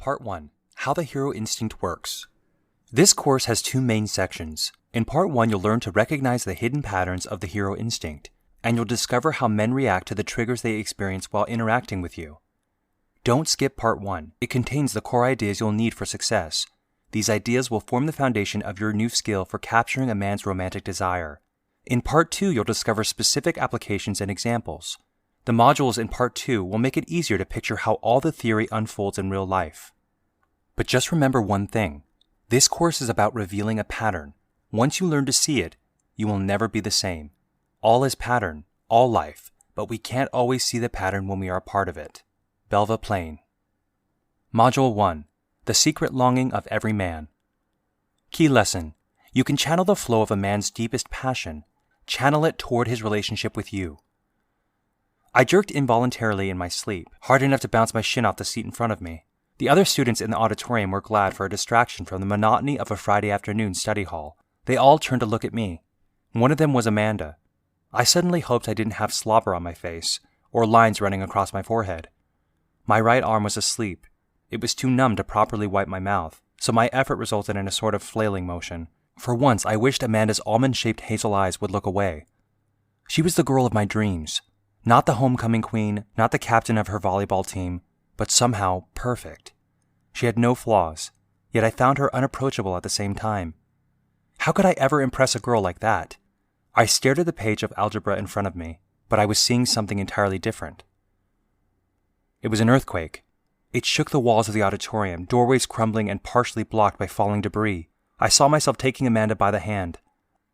Part 1. How the Hero Instinct Works. This course has two main sections. In Part 1, you'll learn to recognize the hidden patterns of the hero instinct, and you'll discover how men react to the triggers they experience while interacting with you. Don't skip Part 1. It contains the core ideas you'll need for success. These ideas will form the foundation of your new skill for capturing a man's romantic desire. In Part 2, you'll discover specific applications and examples. The modules in Part 2 will make it easier to picture how all the theory unfolds in real life. But just remember one thing. This course is about revealing a pattern. Once you learn to see it, you will never be the same. All is pattern, all life, but we can't always see the pattern when we are a part of it. Belva Plain. Module 1. The Secret Longing of Every Man. Key lesson. You can channel the flow of a man's deepest passion. Channel it toward his relationship with you. I jerked involuntarily in my sleep, hard enough to bounce my shin off the seat in front of me. The other students in the auditorium were glad for a distraction from the monotony of a Friday afternoon study hall. They all turned to look at me. One of them was Amanda. I suddenly hoped I didn't have slobber on my face, or lines running across my forehead. My right arm was asleep. It was too numb to properly wipe my mouth, so my effort resulted in a sort of flailing motion. For once, I wished Amanda's almond-shaped hazel eyes would look away. She was the girl of my dreams. Not the homecoming queen, not the captain of her volleyball team, but somehow perfect. She had no flaws, yet I found her unapproachable at the same time. How could I ever impress a girl like that? I stared at the page of algebra in front of me, but I was seeing something entirely different. It was an earthquake. It shook the walls of the auditorium, doorways crumbling and partially blocked by falling debris. I saw myself taking Amanda by the hand.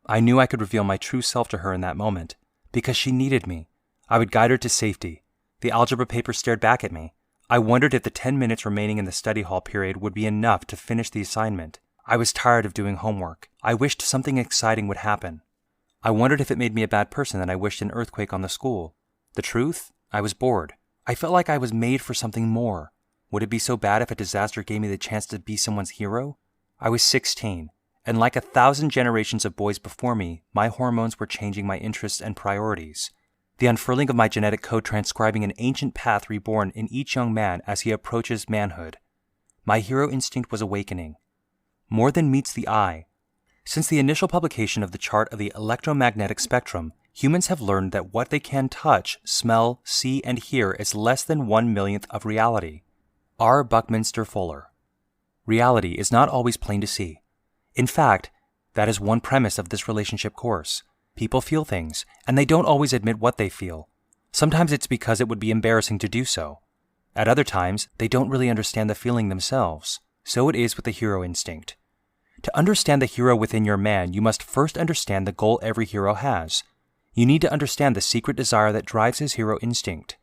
I knew I could reveal my true self to her in that moment, because she needed me. I would guide her to safety. The algebra paper stared back at me. I wondered if the 10 minutes remaining in the study hall period would be enough to finish the assignment. I was tired of doing homework. I wished something exciting would happen. I wondered if it made me a bad person that I wished an earthquake on the school. The truth? I was bored. I felt like I was made for something more. Would it be so bad if a disaster gave me the chance to be someone's hero? I was 16, and like 1,000 generations of boys before me, my hormones were changing my interests and priorities. The unfurling of my genetic code transcribing an ancient path reborn in each young man as he approaches manhood. My hero instinct was awakening. More than meets the eye. Since the initial publication of the chart of the electromagnetic spectrum, humans have learned that what they can touch, smell, see, and hear is less than 1/1,000,000th of reality. R. Buckminster Fuller. Reality is not always plain to see. In fact, that is one premise of this relationship course. People feel things, and they don't always admit what they feel. Sometimes it's because it would be embarrassing to do so. At other times, they don't really understand the feeling themselves. So it is with the hero instinct. To understand the hero within your man, you must first understand the goal every hero has. You need to understand the secret desire that drives his hero instinct.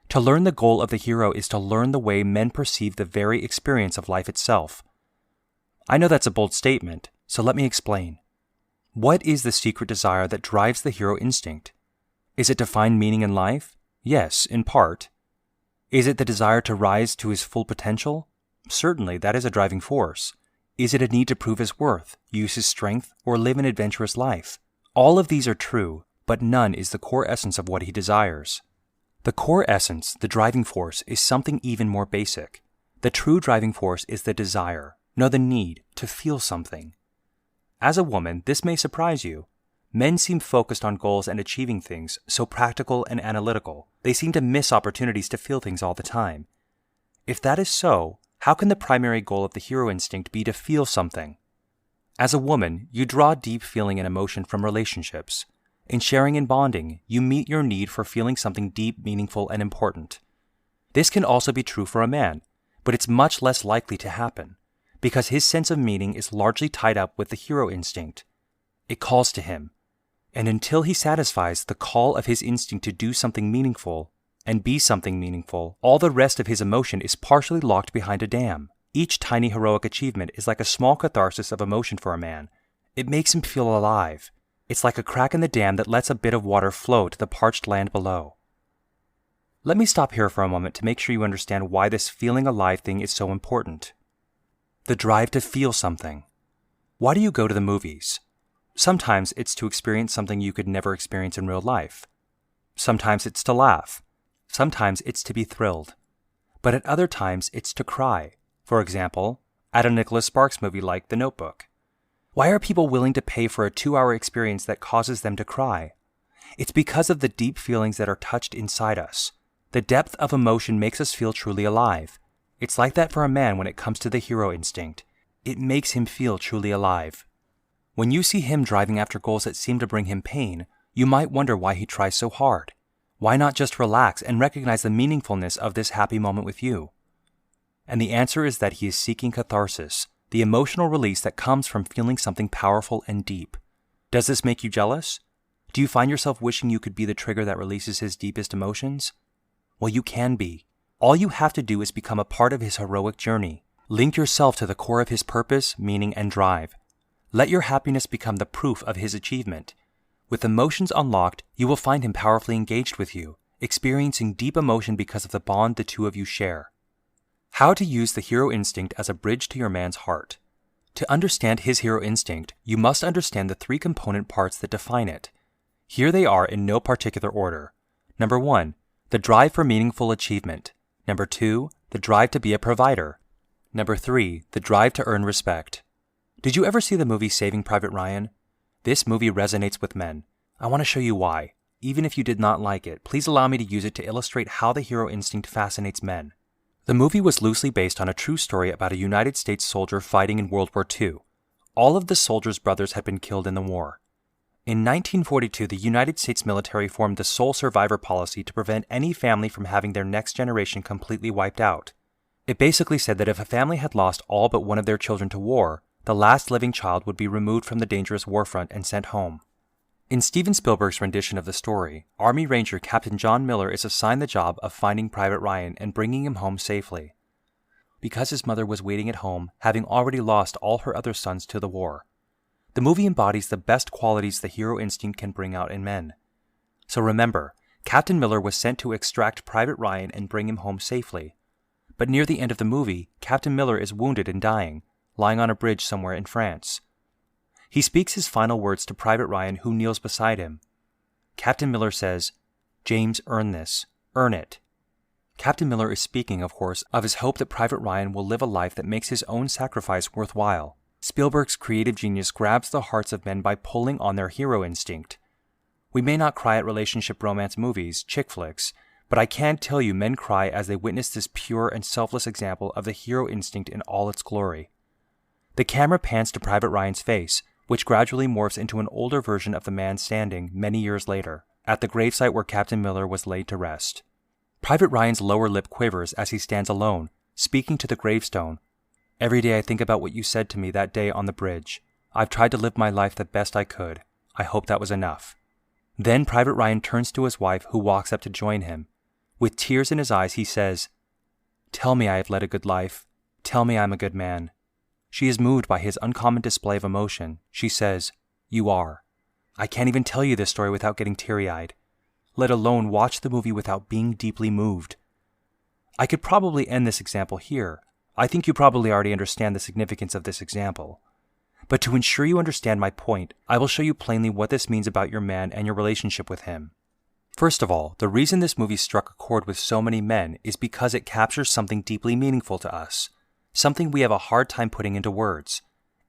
To learn the goal of the hero is to learn the way men perceive the very experience of life itself. I know that's a bold statement, so let me explain. What is the secret desire that drives the hero instinct? Is it to find meaning in life? Yes, in part. Is it the desire to rise to his full potential? Certainly, that is a driving force. Is it a need to prove his worth, use his strength, or live an adventurous life? All of these are true, but none is the core essence of what he desires. The core essence, the driving force, is something even more basic. The true driving force is the desire, no, the need, to feel something. As a woman, this may surprise you. Men seem focused on goals and achieving things, so practical and analytical. They seem to miss opportunities to feel things all the time. If that is so, how can the primary goal of the hero instinct be to feel something? As a woman, you draw deep feeling and emotion from relationships. In sharing and bonding, you meet your need for feeling something deep, meaningful, and important. This can also be true for a man, but it's much less likely to happen, because his sense of meaning is largely tied up with the hero instinct. It calls to him, and until he satisfies the call of his instinct to do something meaningful and be something meaningful, all the rest of his emotion is partially locked behind a dam. Each tiny heroic achievement is like a small catharsis of emotion for a man. It makes him feel alive. It's like a crack in the dam that lets a bit of water flow to the parched land below. Let me stop here for a moment to make sure you understand why this feeling alive thing is so important. The drive to feel something. Why do you go to the movies? Sometimes it's to experience something you could never experience in real life. Sometimes it's to laugh. Sometimes it's to be thrilled. But at other times it's to cry, For example, at a Nicholas Sparks movie like The Notebook. Why are people willing to pay for a 2-hour experience that causes them to cry? It's because of the deep feelings that are touched inside us. The depth of emotion makes us feel truly alive. It's like that for a man when it comes to the hero instinct. It makes him feel truly alive. When you see him driving after goals that seem to bring him pain, you might wonder why he tries so hard. Why not just relax and recognize the meaningfulness of this happy moment with you? And the answer is that he is seeking catharsis, the emotional release that comes from feeling something powerful and deep. Does this make you jealous? Do you find yourself wishing you could be the trigger that releases his deepest emotions? Well, you can be. All you have to do is become a part of his heroic journey. Link yourself to the core of his purpose, meaning, and drive. Let your happiness become the proof of his achievement. With emotions unlocked, you will find him powerfully engaged with you, experiencing deep emotion because of the bond the two of you share. How to use the hero instinct as a bridge to your man's heart. To understand his hero instinct, you must understand the 3 component parts that define it. Here they are in no particular order. Number 1, the drive for meaningful achievement. Number 2, the drive to be a provider. Number 3, the drive to earn respect. Did you ever see the movie Saving Private Ryan? This movie resonates with men. I want to show you why. Even if you did not like it, please allow me to use it to illustrate how the hero instinct fascinates men. The movie was loosely based on a true story about a United States soldier fighting in World War II. All of the soldier's brothers had been killed in the war. In 1942, the United States military formed the sole survivor policy to prevent any family from having their next generation completely wiped out. It basically said that if a family had lost all but one of their children to war, the last living child would be removed from the dangerous warfront and sent home. In Steven Spielberg's rendition of the story, Army Ranger Captain John Miller is assigned the job of finding Private Ryan and bringing him home safely. Because his mother was waiting at home, having already lost all her other sons to the war. The movie embodies the best qualities the hero instinct can bring out in men. So remember, Captain Miller was sent to extract Private Ryan and bring him home safely. But near the end of the movie, Captain Miller is wounded and dying, lying on a bridge somewhere in France. He speaks his final words to Private Ryan, who kneels beside him. Captain Miller says, "James, earn this. Earn it." Captain Miller is speaking, of course, of his hope that Private Ryan will live a life that makes his own sacrifice worthwhile. Spielberg's creative genius grabs the hearts of men by pulling on their hero instinct. We may not cry at relationship romance movies, chick flicks, but I can tell you men cry as they witness this pure and selfless example of the hero instinct in all its glory. The camera pans to Private Ryan's face, which gradually morphs into an older version of the man standing, many years later, at the gravesite where Captain Miller was laid to rest. Private Ryan's lower lip quivers as he stands alone, speaking to the gravestone. "Every day I think about what you said to me that day on the bridge. I've tried to live my life the best I could. I hope that was enough." Then Private Ryan turns to his wife, who walks up to join him. With tears in his eyes, he says, "Tell me I have led a good life. Tell me I'm a good man." She is moved by his uncommon display of emotion. She says, "You are." I can't even tell you this story without getting teary-eyed, let alone watch the movie without being deeply moved. I could probably end this example here. I think you probably already understand the significance of this example. But to ensure you understand my point, I will show you plainly what this means about your man and your relationship with him. First of all, the reason this movie struck a chord with so many men is because it captures something deeply meaningful to us. Something we have a hard time putting into words.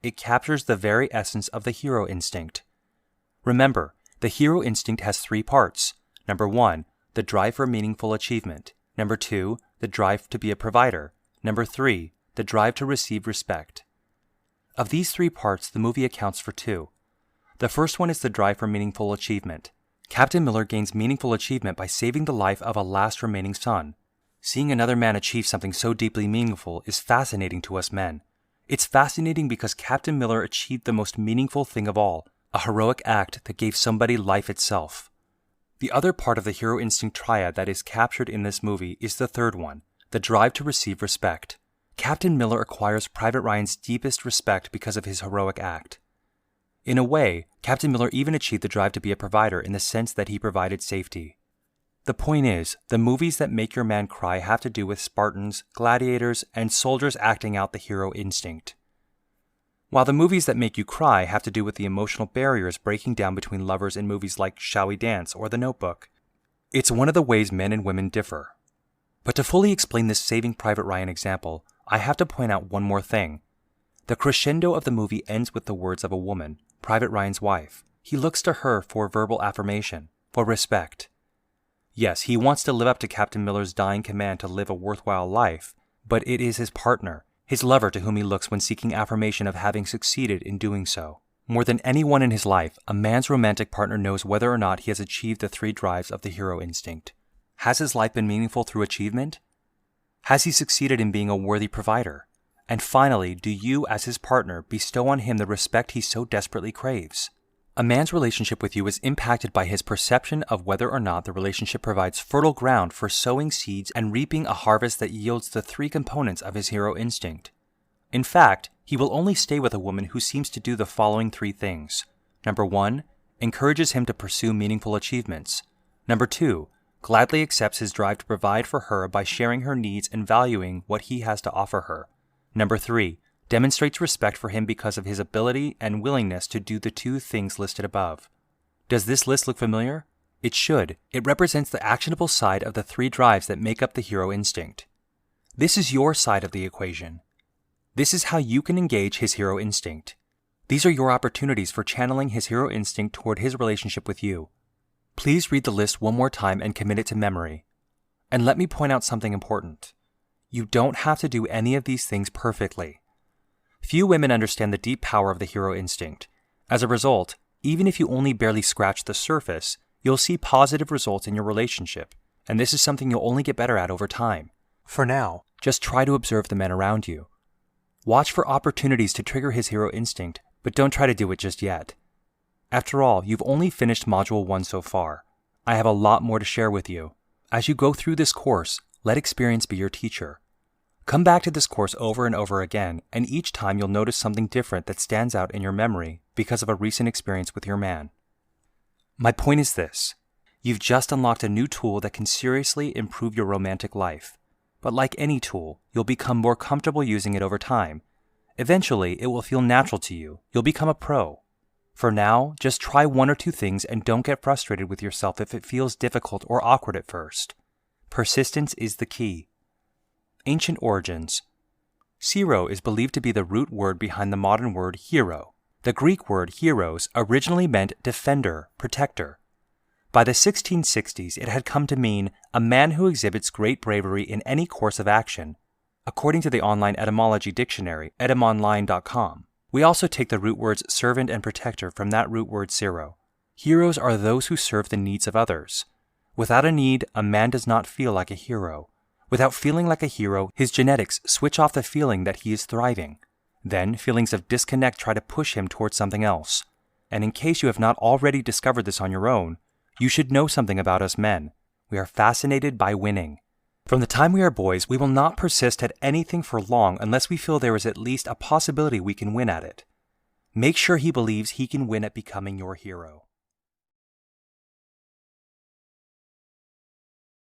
It captures the very essence of the hero instinct. Remember, the hero instinct has 3 parts. Number 1, the drive for meaningful achievement. Number 2, the drive to be a provider. Number 3, the drive to receive respect. Of these 3 parts, the movie accounts for 2. The first one is the drive for meaningful achievement. Captain Miller gains meaningful achievement by saving the life of a last remaining son. Seeing another man achieve something so deeply meaningful is fascinating to us men. It's fascinating because Captain Miller achieved the most meaningful thing of all, a heroic act that gave somebody life itself. The other part of the hero instinct triad that is captured in this movie is the third one, the drive to receive respect. Captain Miller acquires Private Ryan's deepest respect because of his heroic act. In a way, Captain Miller even achieved the drive to be a provider in the sense that he provided safety. The point is, the movies that make your man cry have to do with Spartans, gladiators, and soldiers acting out the hero instinct. While the movies that make you cry have to do with the emotional barriers breaking down between lovers in movies like Shall We Dance or The Notebook. It's one of the ways men and women differ. But to fully explain this Saving Private Ryan example, I have to point out one more thing. The crescendo of the movie ends with the words of a woman, Private Ryan's wife. He looks to her for verbal affirmation, for respect. Yes, he wants to live up to Captain Miller's dying command to live a worthwhile life, but it is his partner, his lover, to whom he looks when seeking affirmation of having succeeded in doing so. More than anyone in his life, a man's romantic partner knows whether or not he has achieved the 3 drives of the hero instinct. Has his life been meaningful through achievement? Has he succeeded in being a worthy provider? And finally, do you, as his partner, bestow on him the respect he so desperately craves? A man's relationship with you is impacted by his perception of whether or not the relationship provides fertile ground for sowing seeds and reaping a harvest that yields the 3 components of his hero instinct. In fact, he will only stay with a woman who seems to do the following 3 things. Number 1, encourages him to pursue meaningful achievements. Number 2, gladly accepts his drive to provide for her by sharing her needs and valuing what he has to offer her. Number 3, demonstrates respect for him because of his ability and willingness to do the 2 things listed above. Does this list look familiar? It should. It represents the actionable side of the 3 drives that make up the hero instinct. This is your side of the equation. This is how you can engage his hero instinct. These are your opportunities for channeling his hero instinct toward his relationship with you. Please read the list one more time and commit it to memory. And let me point out something important. You don't have to do any of these things perfectly. Few women understand the deep power of the hero instinct. As a result, even if you only barely scratch the surface, you'll see positive results in your relationship, and this is something you'll only get better at over time. For now, just try to observe the men around you. Watch for opportunities to trigger his hero instinct, but don't try to do it just yet. After all, you've only finished Module 1 so far. I have a lot more to share with you. As you go through this course, let experience be your teacher. Come back to this course over and over again, and each time you'll notice something different that stands out in your memory because of a recent experience with your man. My point is this. You've just unlocked a new tool that can seriously improve your romantic life. But like any tool, you'll become more comfortable using it over time. Eventually, it will feel natural to you. You'll become a pro. For now, just try 1 or 2 things and don't get frustrated with yourself if it feels difficult or awkward at first. Persistence is the key. Ancient origins. Hero is believed to be the root word behind the modern word hero. The Greek word heros originally meant defender, protector. By the 1660s, it had come to mean a man who exhibits great bravery in any course of action. According to the online etymology dictionary, etymonline.com, we also take the root words servant and protector from that root word hero. Heroes are those who serve the needs of others. Without a need, a man does not feel like a hero. Without feeling like a hero, his genetics switch off the feeling that he is thriving. Then, feelings of disconnect try to push him towards something else. And in case you have not already discovered this on your own, you should know something about us men. We are fascinated by winning. From the time we are boys, we will not persist at anything for long unless we feel there is at least a possibility we can win at it. Make sure he believes he can win at becoming your hero.